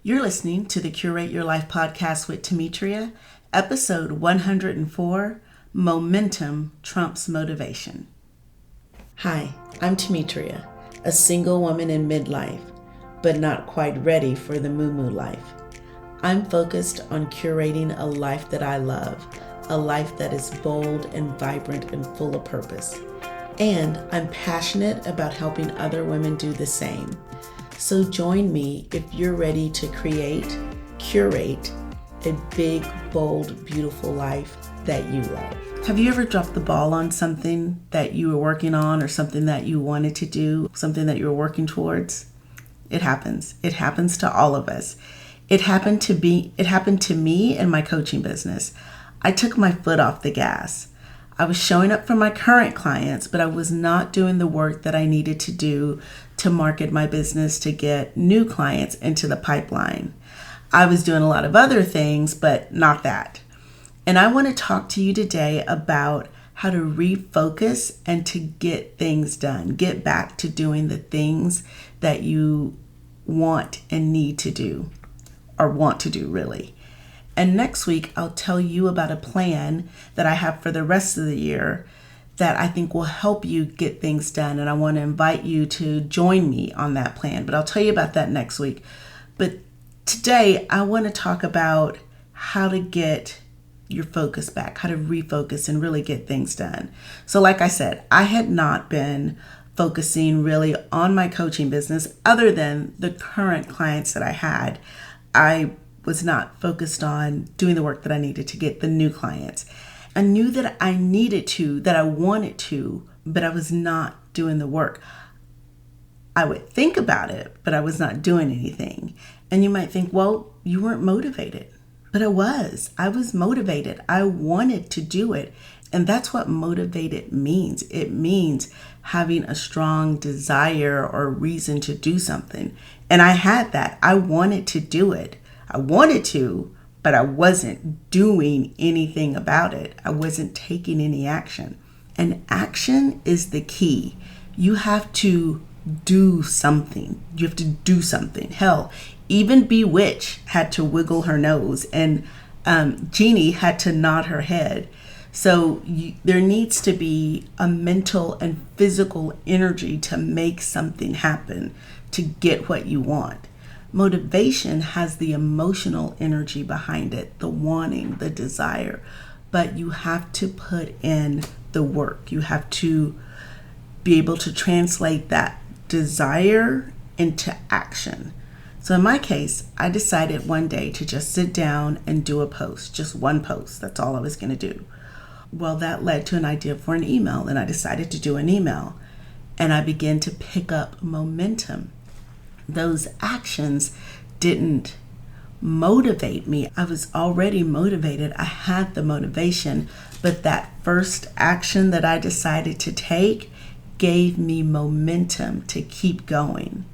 You're listening to the Curate Your Life podcast with Demetria, episode 104, Momentum Trumps Motivation. Hi, I'm Demetria, a single woman in midlife, but not quite ready for the moo-moo life. I'm focused on curating a life that I love, a life that is bold and vibrant and full of purpose. And I'm passionate about helping other women do the same. So join me if you're ready to curate a big, bold, beautiful life that you love. Have you ever dropped the ball on something that you were working on or something that you wanted to do, something that you were working towards? It happens. It happens to all of us. It happened to me in my coaching business. I took my foot off the gas. I was showing up for my current clients, but I was not doing the work that I needed to do to market my business to get new clients into the pipeline. I was doing a lot of other things, but not that. And I want to talk to you today about how to refocus and to get things done, get back to doing the things that you want and need to do, or want to do really. And next week, I'll tell you about a plan that I have for the rest of the year that I think will help you get things done. And I want to invite you to join me on that plan, but I'll tell you about that next week. But today, I want to talk about how to get your focus back, how to refocus and really get things done. So like I said, I had not been focusing really on my coaching business other than the current clients that I had. I was not focused on doing the work that I needed to get the new clients. I knew that I needed to, that I wanted to, but I was not doing the work. I would think about it, but I was not doing anything. And you might think, well, you weren't motivated. But I was motivated. I wanted to do it. And that's what motivated means. It means having a strong desire or reason to do something. And I had that. I wanted to do it. I wanted to, but I wasn't doing anything about it. I wasn't taking any action. And action is the key. You have to do something. You have to do something. Hell, even Bewitched had to wiggle her nose, and Jeannie had to nod her head. So there needs to be a mental and physical energy to make something happen, to get what you want. Motivation has the emotional energy behind it, the wanting, the desire, but you have to put in the work. You have to be able to translate that desire into action. So in my case, I decided one day to just sit down and do a post, just one post. That's all I was going to do. Well, that led to an idea for an email, and I decided to do an email, and I began to pick up momentum. Those actions didn't motivate me. I was already motivated. I had the motivation, but that first action that I decided to take gave me momentum to keep going.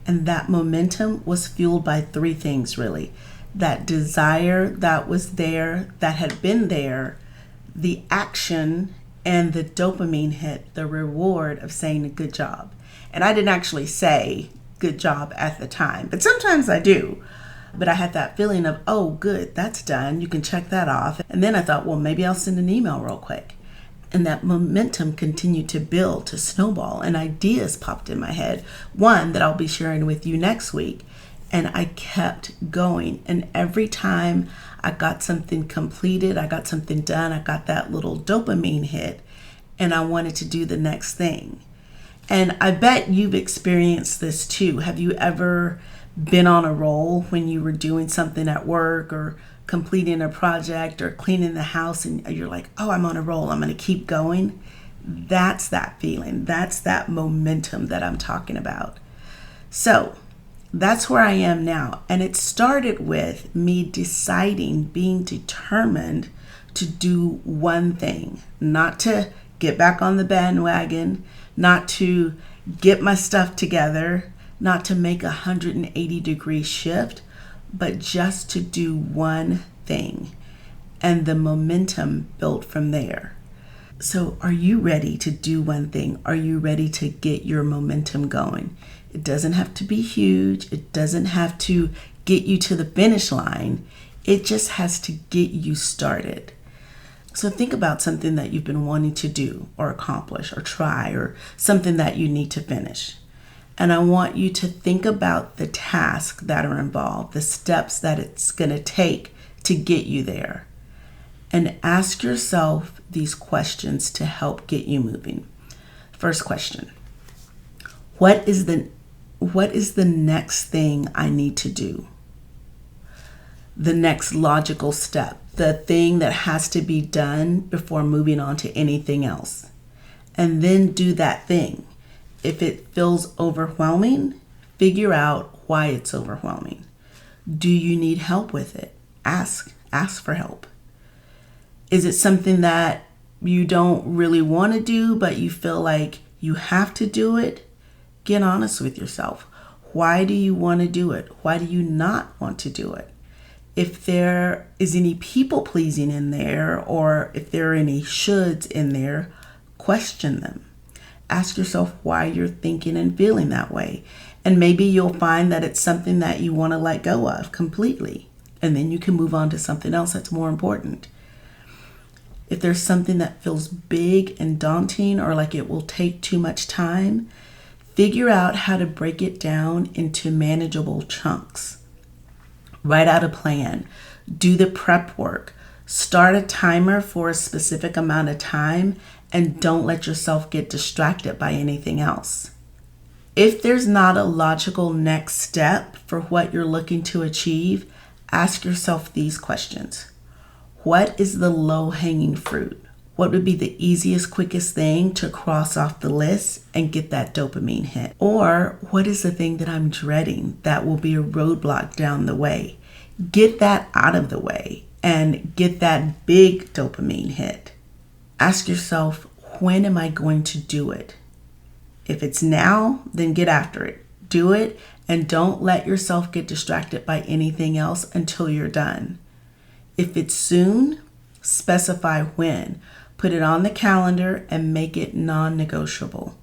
And that momentum was fueled by three things, really. That desire that was there, that had been there, the action, and the dopamine hit, the reward of saying a good job. And I didn't actually say good job at the time, but sometimes I do. But I had that feeling of, oh, good, that's done. You can check that off. And then I thought, well, maybe I'll send an email real quick. And that momentum continued to build, to snowball, and ideas popped in my head. One that I'll be sharing with you next week. And I kept going. And every time I got something completed, I got something done, I got that little dopamine hit, and I wanted to do the next thing. And I bet you've experienced this too. Have you ever been on a roll when you were doing something at work or completing a project or cleaning the house, and you're like, oh, I'm on a roll, I'm going to keep going? That's that feeling. That's that momentum that I'm talking about. So that's where I am now. And it started with me deciding, being determined to do one thing, not to get back on the bandwagon, not to get my stuff together, not to make a 180-degree shift, but just to do one thing. And the momentum built from there. So are you ready to do one thing? Are you ready to get your momentum going? It doesn't have to be huge. It doesn't have to get you to the finish line. It just has to get you started. So think about something that you've been wanting to do or accomplish or try, or something that you need to finish. And I want you to think about the tasks that are involved, the steps that it's going to take to get you there. And ask yourself these questions to help get you moving. First question: What is the next thing I need to do? The next logical step, the thing that has to be done before moving on to anything else. And then do that thing. If it feels overwhelming, figure out why it's overwhelming. Do you need help with it? Ask for help. Is it something that you don't really want to do, but you feel like you have to do it? Get honest with yourself. Why do you want to do it? Why do you not want to do it? If there is any people pleasing in there, or if there are any shoulds in there, question them. Ask yourself why you're thinking and feeling that way. And maybe you'll find that it's something that you want to let go of completely. And then you can move on to something else that's more important. If there's something that feels big and daunting, or like it will take too much time, figure out how to break it down into manageable chunks. Write out a plan. Do the prep work. Start a timer for a specific amount of time, and don't let yourself get distracted by anything else. If there's not a logical next step for what you're looking to achieve, ask yourself these questions. What is the low-hanging fruit? What would be the easiest, quickest thing to cross off the list and get that dopamine hit? Or what is the thing that I'm dreading that will be a roadblock down the way? Get that out of the way and get that big dopamine hit. Ask yourself, when am I going to do it? If it's now, then get after it. Do it, and don't let yourself get distracted by anything else until you're done. If it's soon, specify when. Put it on the calendar and make it non-negotiable.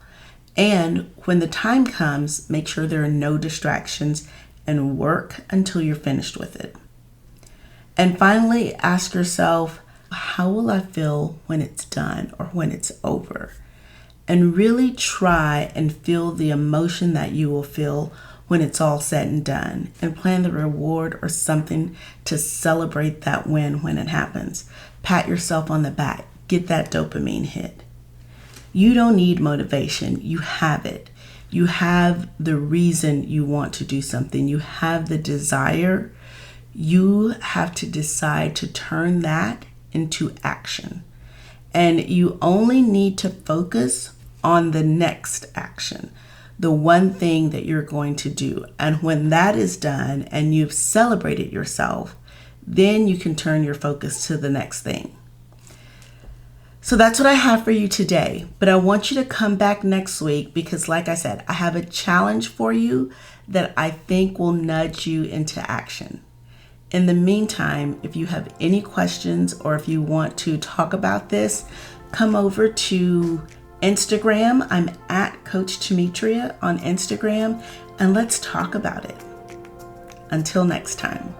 And when the time comes, make sure there are no distractions and work until you're finished with it. And finally, ask yourself, how will I feel when it's done or when it's over? And really try and feel the emotion that you will feel when it's all said and done, and plan the reward or something to celebrate that win when it happens. Pat yourself on the back. Get that dopamine hit. You don't need motivation. You have it. You have the reason you want to do something. You have the desire. You have to decide to turn that into action. And you only need to focus on the next action, the one thing that you're going to do. And when that is done and you've celebrated yourself, then you can turn your focus to the next thing. So that's what I have for you today. But I want you to come back next week because, like I said, I have a challenge for you that I think will nudge you into action. In the meantime, if you have any questions or if you want to talk about this, come over to Instagram. I'm at Coach Demetria on Instagram, and let's talk about it. Until next time.